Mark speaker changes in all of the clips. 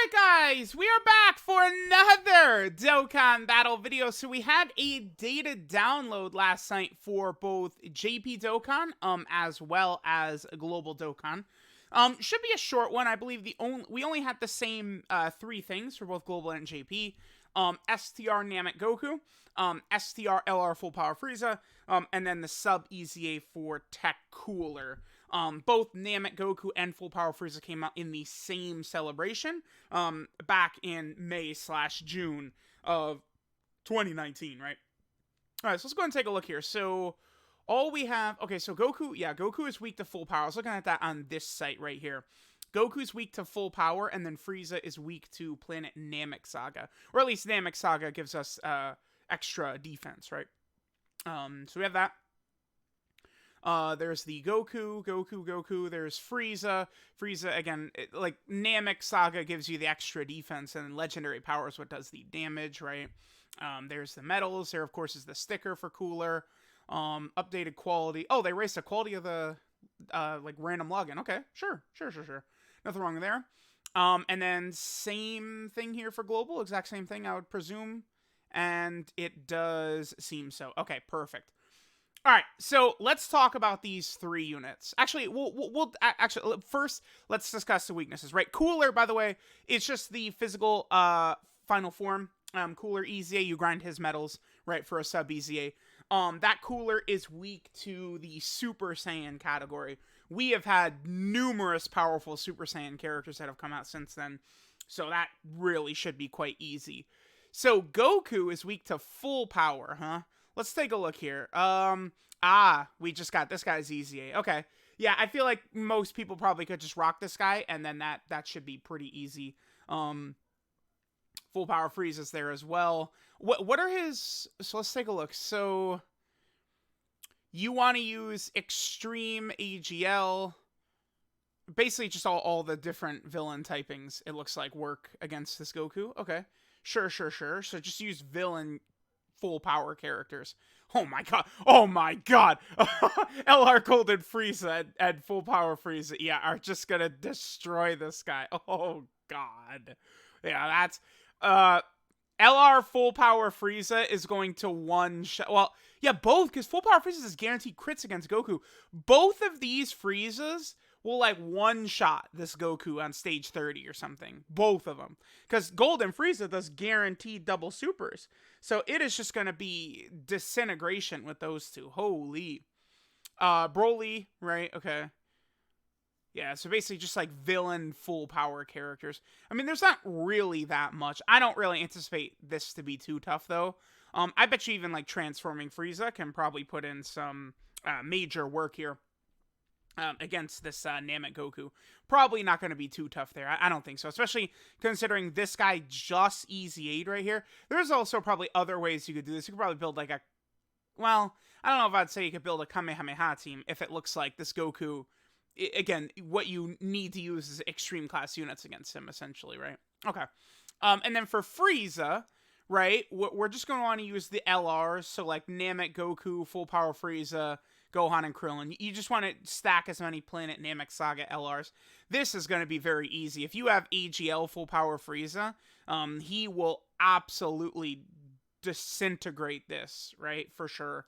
Speaker 1: Alright guys, we are back for another Dokkan battle video. So we had a data download last night for both JP Dokkan, as well as Global Dokkan. Should be a short one. I believe we only had the same three things for both Global and JP. STR NAMEK GOKU, STR LR Full Power Frieza, and then the sub EZA for Tech Cooler. Both NAMEK GOKU and Full Power Frieza came out in the same celebration, back in May/June of 2019, right? Alright, so let's go ahead and take a look here. So, all we have, okay, so Goku, yeah, Goku is weak to full power. I was looking at that on this site right here. Goku's weak to full power, and then Frieza is weak to Planet Namek Saga. Or at least Namek Saga gives us, extra defense, right? So we have that. There's the Goku, there's Frieza. Frieza, again, like, Namek Saga gives you the extra defense, and Legendary Power is what does the damage, right? There's the medals. There, of course, is the sticker for Cooler. Updated quality. Oh, they raised the quality of the, like, random login. Okay, sure. Nothing wrong there. And then same thing here for Global. Exact same thing, I would presume. And it does seem so. Okay, perfect. All right, so let's talk about these three units. Actually, we'll actually first let's discuss the weaknesses, right? Cooler, by the way, it's just the physical final form. Cooler EZA, you grind his metals, right, for a sub EZA. That Cooler is weak to the Super Saiyan category. We have had numerous powerful Super Saiyan characters that have come out since then, so that really should be quite easy. So Goku is weak to full power, huh? Let's take a look here. We just got this guy's EZA. Okay. Yeah, I feel like most people probably could just rock this guy, and then that should be pretty easy. Full power Frieza's there as well. What are his... So let's take a look. So you want to use Extreme AGL. Basically just all the different villain typings, it looks like, work against this Goku. Okay. Sure. So just use villain full power characters. Oh my god. LR Golden Frieza and Full Power Frieza, yeah, are just gonna destroy this guy. Oh god. Yeah, that's LR Full Power Frieza is going to one-shot. Well, yeah, both, because Full Power Frieza is guaranteed crits against Goku. Both of these Friezas will, like, one-shot this Goku on stage 30 or something. Both of them. Because Golden Frieza does guaranteed double supers. So it is just going to be disintegration with those two. Holy. Broly, right? Okay. Yeah, so basically just, like, villain full power characters. I mean, there's not really that much. I don't really anticipate this to be too tough, though. I bet you even, like, transforming Frieza can probably put in some major work here. Against this Namek Goku. Probably not going to be too tough there. I don't think so. Especially considering this guy just EZA'd right here. There's also probably other ways you could do this. You could probably build like a... Well, I don't know if I'd say you could build a Kamehameha team if it looks like this Goku... Again, what you need to use is extreme class units against him, essentially, right? Okay. And then for Frieza, right, we're just going to want to use the LRs. So like Namek Goku, Full Power Frieza, Gohan, and Krillin. You just want to stack as many Planet Namek Saga LRs. This is going to be very easy. If you have AGL Full Power Frieza, he will absolutely disintegrate this, right? For sure.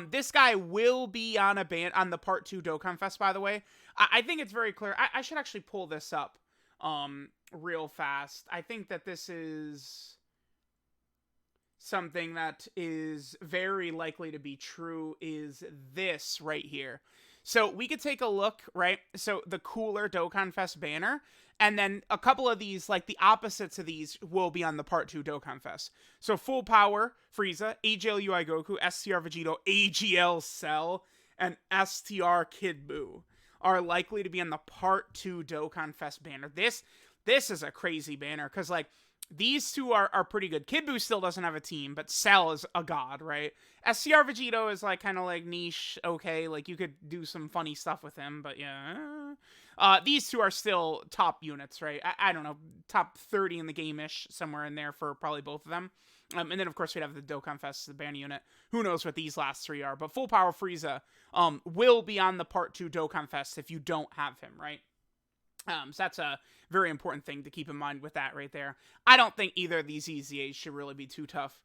Speaker 1: This guy will be on the Part 2 Dokkan Fest, by the way. I think it's very clear. I should actually pull this up real fast. I think that this is something that is very likely to be true, is this right here. So we could take a look, right? So the Cooler Dokkan Fest banner, and then a couple of these, like the opposites of these, will be on the Part 2 Dokkan Fest. So Full Power Frieza, AGL UI Goku, STR Vegito, AGL Cell, and STR Kid Buu are likely to be on the Part 2 Dokkan Fest banner. This is a crazy banner, because, like, these two are pretty good. Kid Buu still doesn't have a team, but Cell is a god, right? STR Vegito is, like, kind of, like, niche, okay, like, you could do some funny stuff with him, but yeah. These two are still top units, right? I don't know, top 30 in the game-ish, somewhere in there for probably both of them. And then, of course, we'd have the Dokkan Fest, the banner unit. Who knows what these last three are, but Full Power Frieza will be on the Part 2 Dokkan Fest if you don't have him, right? So that's a very important thing to keep in mind with that right there. I don't think either of these EZAs should really be too tough.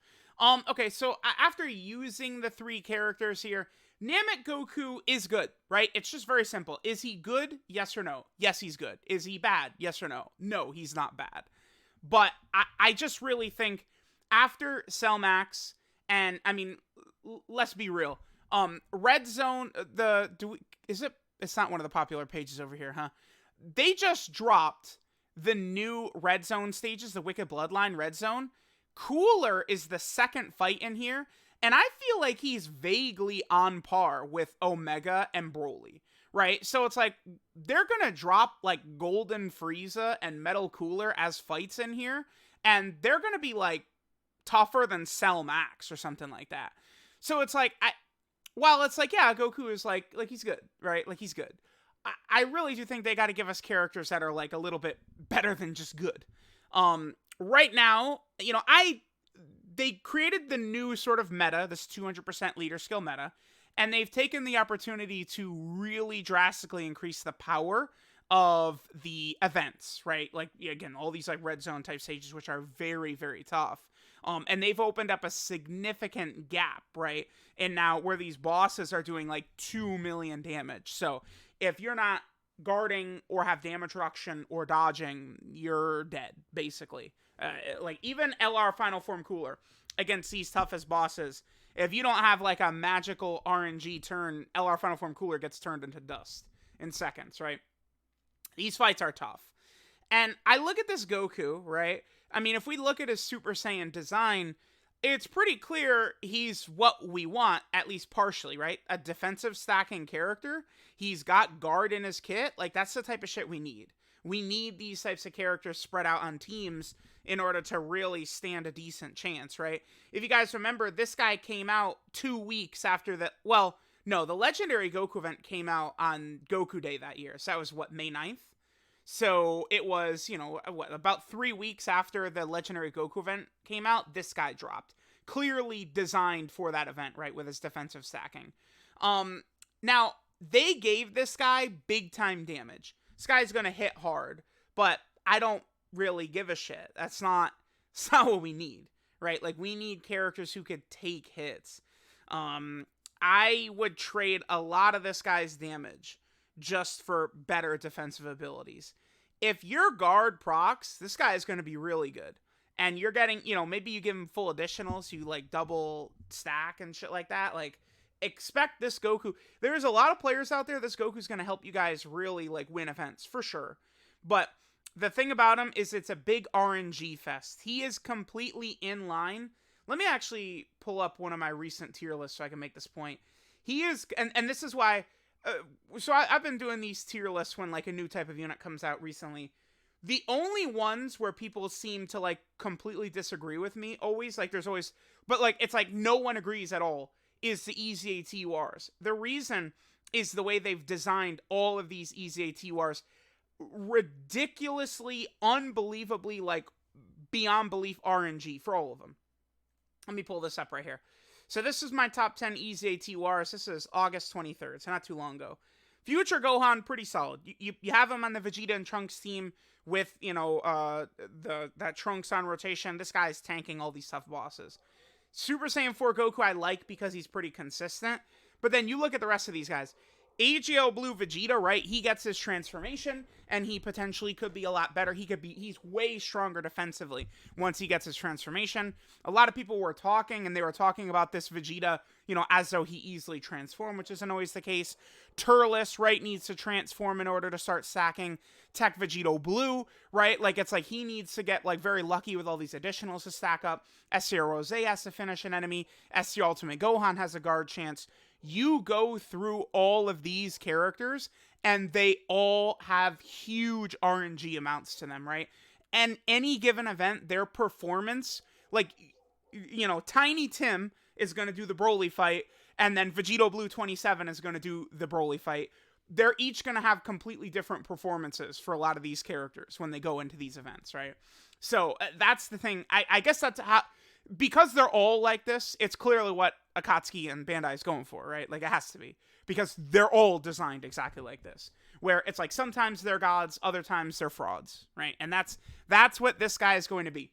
Speaker 1: Okay, so after using the 3 characters here, Namek Goku is good, right? It's just very simple. Is he good? Yes or no? Yes, he's good. Is he bad? Yes or no? No, he's not bad. But I just really think after Cell Max, and I mean, let's be real. Red Zone, it's not one of the popular pages over here, huh? They just dropped the new Red Zone stages, the Wicked Bloodline Red Zone. Cooler is the second fight in here, and I feel like he's vaguely on par with Omega and Broly, right? So it's like, they're gonna drop like Golden Frieza and Metal Cooler as fights in here, and they're gonna be like tougher than Cell Max or something like that. So it's like, while it's like, yeah, Goku is like he's good, right? Like he's good. I really do think they got to give us characters that are like a little bit better than just good. Right now, you know, they created the new sort of meta, this 200% leader skill meta, and they've taken the opportunity to really drastically increase the power of the events, right? Like, again, all these like red zone type stages, which are very, very tough. And they've opened up a significant gap, right? And now where these bosses are doing like 2 million damage. So if you're not guarding or have damage reduction or dodging, you're dead, basically. Like even LR Final Form Cooler against these toughest bosses, if you don't have like a magical RNG turn, LR Final Form Cooler gets turned into dust in seconds, right? These fights are tough. And I look at this Goku, right? I mean, if we look at his Super Saiyan design, it's pretty clear he's what we want, at least partially, right? A defensive stacking character. He's got guard in his kit. Like, that's the type of shit we need. We need these types of characters spread out on teams in order to really stand a decent chance, right? If you guys remember, this guy came out 2 weeks after the... Well, no, the Legendary Goku event came out on Goku Day that year. So that was, what, May 9th? So it was, you know, about 3 weeks after the Legendary Goku event came out, this guy dropped. Clearly designed for that event, right, with his defensive stacking. Now, they gave this guy big-time damage. This guy's going to hit hard, but I don't really give a shit. That's not what we need, right? Like, we need characters who could take hits. I would trade a lot of this guy's damage just for better defensive abilities. If your guard procs, this guy is going to be really good. And you're getting, you know, maybe you give him full additionals, you like double stack and shit like that. Like, expect this Goku. There's a lot of players out there. This Goku's going to help you guys really like win events for sure. But the thing about him is it's a big RNG fest. He is completely in line. Let me actually pull up one of my recent tier lists so I can make this point. He is, and this is why... So I've been doing these tier lists when like a new type of unit comes out recently. The only ones where people seem to like completely disagree with me always, like there's always, but like it's like no one agrees at all, is the EZA TURs. The reason is the way they've designed all of these EZA TURs. Ridiculously, unbelievably, like beyond belief RNG for all of them. Let me pull this up right here. So this is my top 10 EZA TURs. This is August 23rd, so not too long ago. Future Gohan, pretty solid. You have him on the Vegeta and Trunks team with, you know, that Trunks on rotation. This guy's tanking all these tough bosses. Super Saiyan 4 Goku I like because he's pretty consistent. But then you look at the rest of these guys. AGL Blue Vegeta, right? He gets his transformation, and he potentially could be a lot better. He's way stronger defensively once he gets his transformation. A lot of people were talking, and they were talking about this Vegeta, you know, as though he easily transformed, which isn't always the case. Turles, right, needs to transform in order to start sacking Tech Vegito Blue, right? Like, it's like he needs to get, like, very lucky with all these additionals to stack up. STR Rose has to finish an enemy. STR Ultimate Gohan has a guard chance. You go through all of these characters, and they all have huge RNG amounts to them, right? And any given event, their performance, like, you know, Tiny Tim is going to do the Broly fight, and then Vegito Blue 27 is going to do the Broly fight. They're each going to have completely different performances for a lot of these characters when they go into these events, right? So that's the thing. I guess that's how... Because they're all like this, it's clearly what Akatsuki and Bandai is going for, right? Like, it has to be. Because they're all designed exactly like this. where it's like sometimes they're gods, other times they're frauds, right? And that's what this guy is going to be.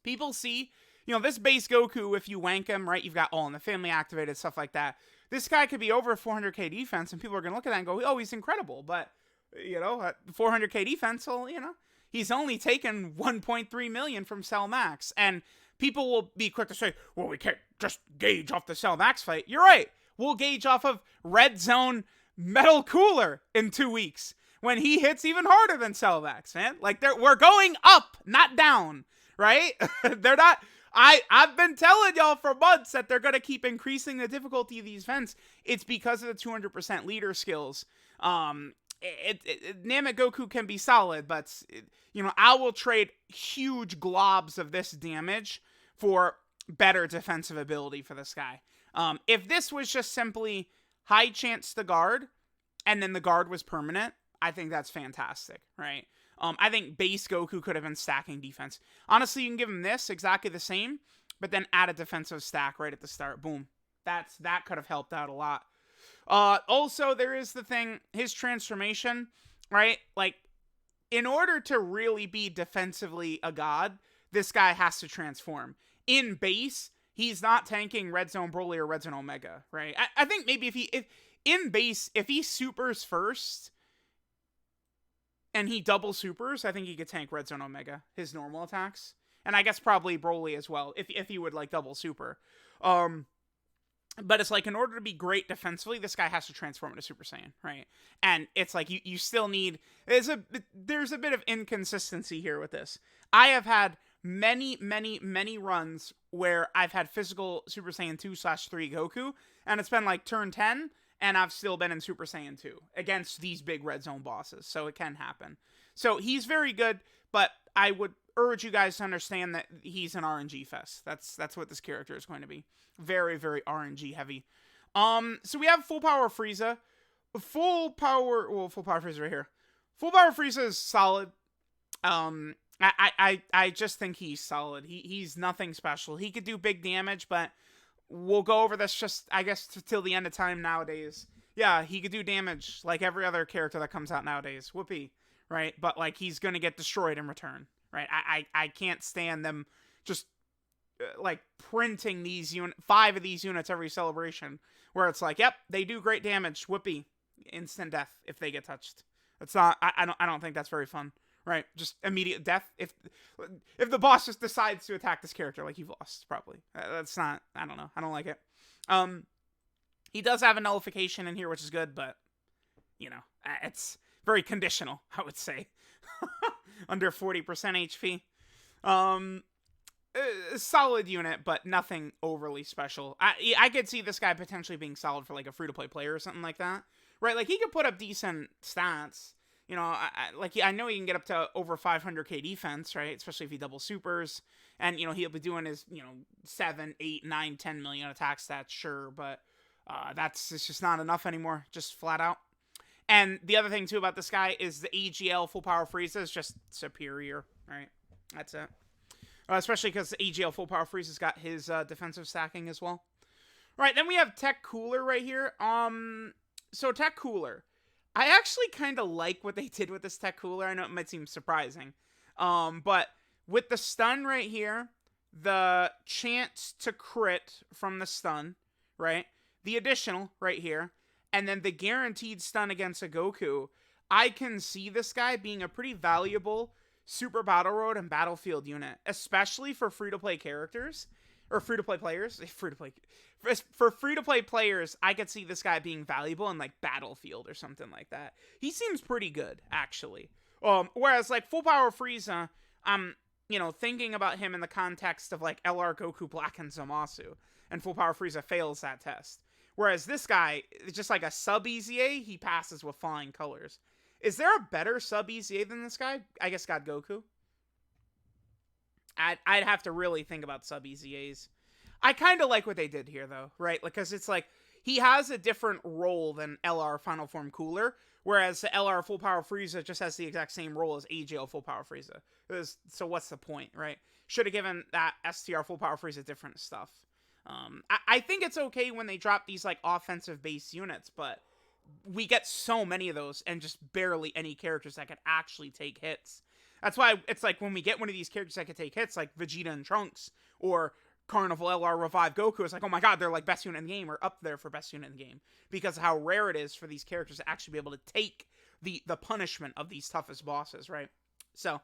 Speaker 1: People see, this base Goku, if you wank him, right, you've got All in the Family activated, stuff like that. This guy could be over 400k defense, and people are going to look at that and go, oh, he's incredible. But, 400k defense, well, he's only taken 1.3 million from Cell Max. And people will be quick to say, well, we can't just gauge off the Cell Max fight. You're right. We'll gauge off of Red Zone Metal Cooler in 2 weeks when he hits even harder than Cell Max, man. Like, we're going up, not down, right? They're not... I've been telling y'all for months that they're going to keep increasing the difficulty of these events. It's because of the 200% leader skills. NAMEK Goku can be solid, but, I will trade huge globs of this damage for better defensive ability for this guy. If this was just simply high chance to guard, and then the guard was permanent, I think that's fantastic, right? I think base Goku could have been stacking defense. Honestly, you can give him this, exactly the same, but then add a defensive stack right at the start. Boom. That could have helped out a lot. Also, there is the thing, his transformation, right? Like, in order to really be defensively a god, this guy has to transform. In base, he's not tanking Red Zone Broly or Red Zone Omega, right? I think maybe if in base, if he supers first... and he double supers, I think he could tank Red Zone Omega, his normal attacks. And I guess probably Broly as well, if he would, like, double super. But it's like, in order to be great defensively, this guy has to transform into Super Saiyan, right? And it's like, you still need... There's a bit of inconsistency here with this. I have had many, many, many runs where I've had physical Super Saiyan 2/3 Goku, and it's been, like, turn 10... and I've still been in Super Saiyan 2 against these big Red Zone bosses, so it can happen. So he's very good, but I would urge you guys to understand that he's an RNG fest. That's what this character is going to be. Very, very RNG heavy. So we have full power Frieza. Full power Frieza right here. Full power Frieza is solid. I just think he's solid. He's nothing special. He could do big damage, but we'll go over this just, I guess, till the end of time nowadays. Yeah, he could do damage like every other character that comes out nowadays. Whoopee, right? But, like, he's going to get destroyed in return, right? I can't stand them just, like, printing these 5 of these units every celebration, where it's like, yep, they do great damage. Whoopee. Instant death if they get touched. That's not, I don't think that's very fun. Right, just immediate death. If the boss just decides to attack this character, like, you've lost, probably. That's not, I don't know. I don't like it. He does have a nullification in here, which is good, but, it's very conditional, I would say. Under 40% HP. Solid unit, but nothing overly special. I could see this guy potentially being solid for, like, a free-to-play player or something like that. Right, like, he could put up decent stats. I know he can get up to over 500k defense, right? Especially if he double supers. And, he'll be doing his, 7, 8, 9, 10 million attack stats, sure. But it's just not enough anymore, just flat out. And the other thing, too, about this guy is the AGL full power Frieza is just superior, right? That's it. Especially because the AGL full power Frieza's got his defensive stacking as well. Right, then we have Tech Cooler right here. So Tech Cooler. I actually kind of like what they did with this Tech Cooler. I know it might seem surprising. But with the stun right here, the chance to crit from the stun, right? The additional right here, and then the guaranteed stun against a Goku, I can see this guy being a pretty valuable Super Battle Road and Battlefield unit, especially for free-to-play characters, or free-to-play players. For free-to-play players, I could see this guy being valuable in, like, Battlefield or something like that. He seems pretty good, actually. Whereas, like, Full Power Frieza, I'm, thinking about him in the context of, like, LR Goku Black and Zamasu, and Full Power Frieza fails that test. Whereas this guy, just like a sub-EZA, he passes with flying colors. Is there a better sub-EZA than this guy? I guess God Goku. I'd have to really think about sub-EZAs. I kind of like what they did here, though, right? Because it's like, he has a different role than LR Final Form Cooler, whereas the LR Full Power Frieza just has the exact same role as AGL Full Power Frieza. So what's the point, right? Should have given that STR Full Power Frieza different stuff. I think it's okay when they drop these, like, offensive base units, but we get so many of those and just barely any characters that can actually take hits. That's why it's like when we get one of these characters that can take hits, like Vegeta and Trunks, or Carnival LR Revive Goku, it's like, oh my god, they're like best unit in the game, or up there for best unit in the game, because of how rare it is for these characters to actually be able to take the punishment of these toughest bosses, right? So,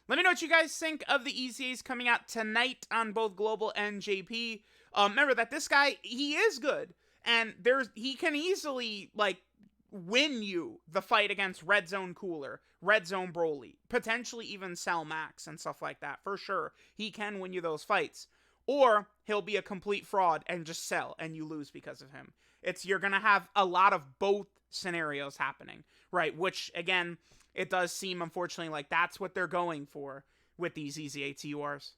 Speaker 1: let me know what you guys think of the EZAs coming out tonight on both Global and JP. Remember that this guy, he is good, and he can easily, like, win you the fight against Red Zone Cooler, Red Zone Broly, potentially even Cell Max and stuff like that, for sure. He can win you those fights. Or he'll be a complete fraud and just sell, and you lose because of him. You're going to have a lot of both scenarios happening, right? Which, again, it does seem, unfortunately, like that's what they're going for with these EZA TURs.